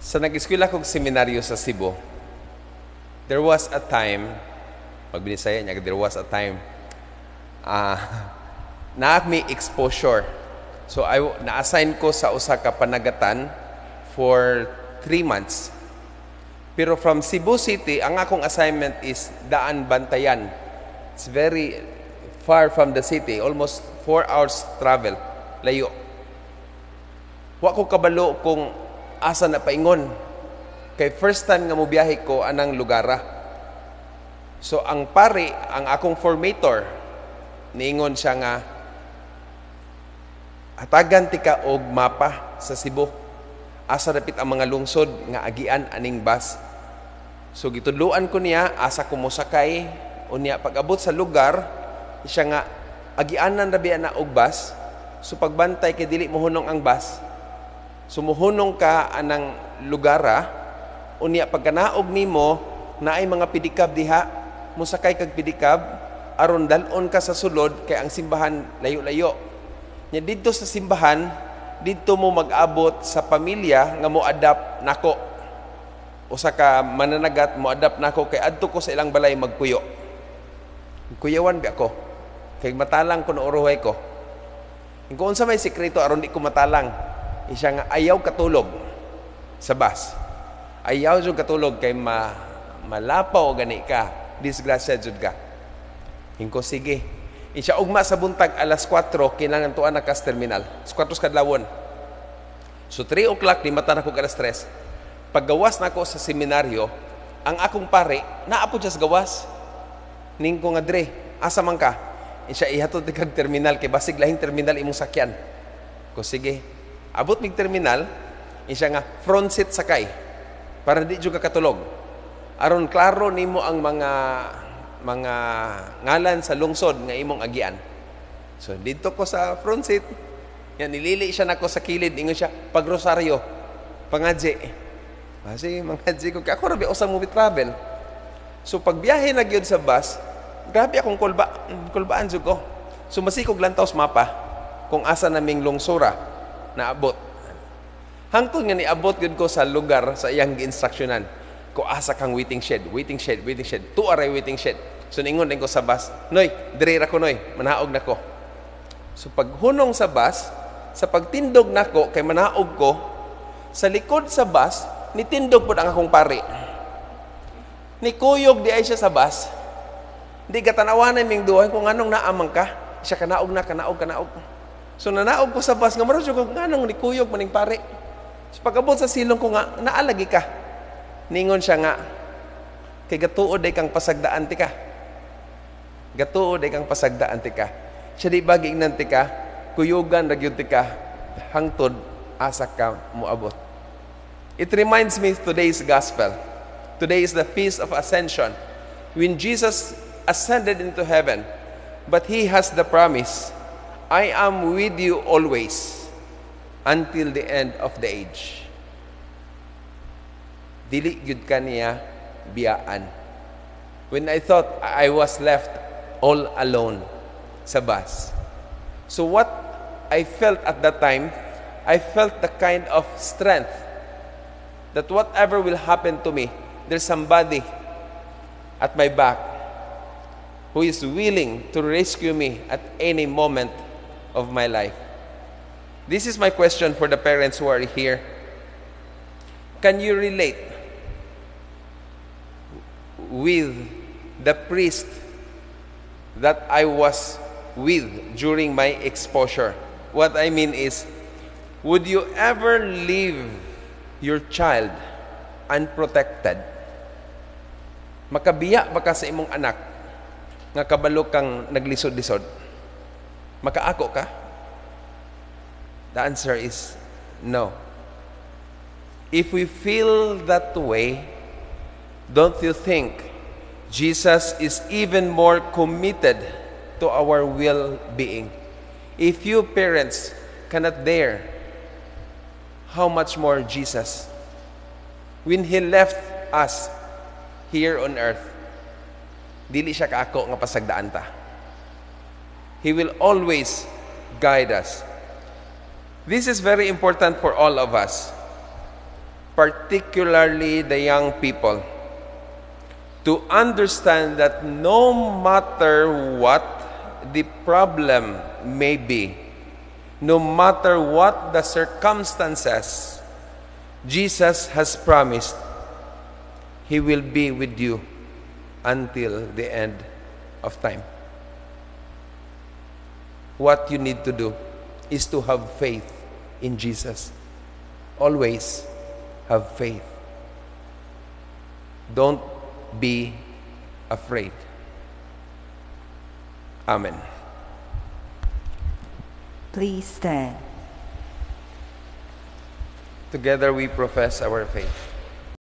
Sa nag-eskwela kong seminaryo sa Cebu, there was a time, pag binisaya niya, there was a time, na may exposure. So, na-assign ko sa usa ka panagatan for 3 months. Pero from Cebu City, ang akong assignment is Daan Bantayan. It's very far from the city, almost 4 hours travel, layo. Wa ko kabalo kung asa na paingon. Kay first time nga mo biyahe ko anang lugara. So ang pare, ang akong formator, niingon siya nga, hatagan ti ka og mapa sa Cebu. Asa dapit ang mga lungsod nga agian aning bus. So gitudluan ko niya, asa ko mosakay, unya pag-abot sa lugar, siya nga agianan rabi na og bus. So pagbantay kay dili mohunong ang bus. Sumuhunong ka anang lugara, unya pagkanaog nimo naay mga pidikab diha, musakay kag pidikab aron dalon ka sa sulod kay ang simbahan layo-layo. Nya didto sa simbahan, didto mo mag-abot sa pamilya nga mo adapt nako. Usa ka mananagat mo adapt nako kay adto ko sa ilang balay magpuyo. Kuyawan bi ako. Kay matalang ko na uruhay ko. Kung unsa may sikreto aron di ko matalang, siya nga ayaw katulog sa bus. Ayaw jud katulog kay malapaw gani ka, disgrasya jud ka. Hingko sige. Isya ugma sa buntag alas 4 kinahanglan tuan na kas terminal. 4 kadlawon. So 3 o'clock di mata na ko alas 3. Paggawas na ako sa seminaryo, ang akong pare naapod siya sa gawas. Ning ko nga dre, asa man ka? Isya ihatod kag terminal kay basig lahing terminal imong sakyan. Ko sige. Abot mig terminal, isya nga front seat sakay para di jud ka katulog. Aron klaro nimo ang mga ngalan sa lungsod nga imong agian. So dito ko sa front seat, yan nilili siya nako sa kilid, ingon siya pag rosaryo, pangadji. Kasi mangadji ko kay ako rabi usa mo travel. So pag biyahe na gyud sa bus, grabe akong kulbaan jud ko. So masikog lantaw sa mapa kung asa naming lungsura naabot. Hangtod nga niabot gud ko sa lugar sa iyang gi-instructionan. Ko asa kang waiting shed. 2 aray waiting shed. So ningon din ko sa bus, "Noy, dire ra ko noy, manaog nako." So paghunong sa bus, sa pagtindog nako kay manaog ko, sa likod sa bus nitindog pud ang akong pare. Nikuyog di ay siya sa bus. Di katanawanan ming duhay kung anong naamang ka. Siya kanaog. So nanaog ko sa bus nga maro jud ko nganong nikuyog maning pare. So pagabot sa silong ko nga naalagi ka. Ningon siya nga kay gatuod day kang pasagdaan ti ka. Siya di baging nanti ka, kuyugan ra gyud ti ka hangtod asa ka moabot. It reminds me of today's gospel. Today is the feast of Ascension. When Jesus ascended into heaven, but he has the promise, I am with you always until the end of the age. Dili gyud kaniya biyaan. When I thought I was left all alone sa bus. So what I felt at that time, I felt the kind of strength that whatever will happen to me, there's somebody at my back who is willing to rescue me at any moment of my life. This is my question for the parents who are here. Can you relate with the priest that I was with during my exposure? What I mean is, would you ever leave your child unprotected? Makabiya ba ka sa imong anak nga kabalo kang naglisod-lisod? Makaako ka? The answer is no. If we feel that way, don't you think Jesus is even more committed to our well-being? If you parents cannot dare, how much more Jesus? When He left us here on earth, dili siya kaako nga pasagdaan ta. He will always guide us. This is very important for all of us. particularly the young people, to understand that no matter what the problem may be, no matter what the circumstances, Jesus has promised He will be with you until the end of time. What you need to do is to have faith in Jesus. Always have faith. Don't be afraid. Amen. Please stand. Together we profess our faith.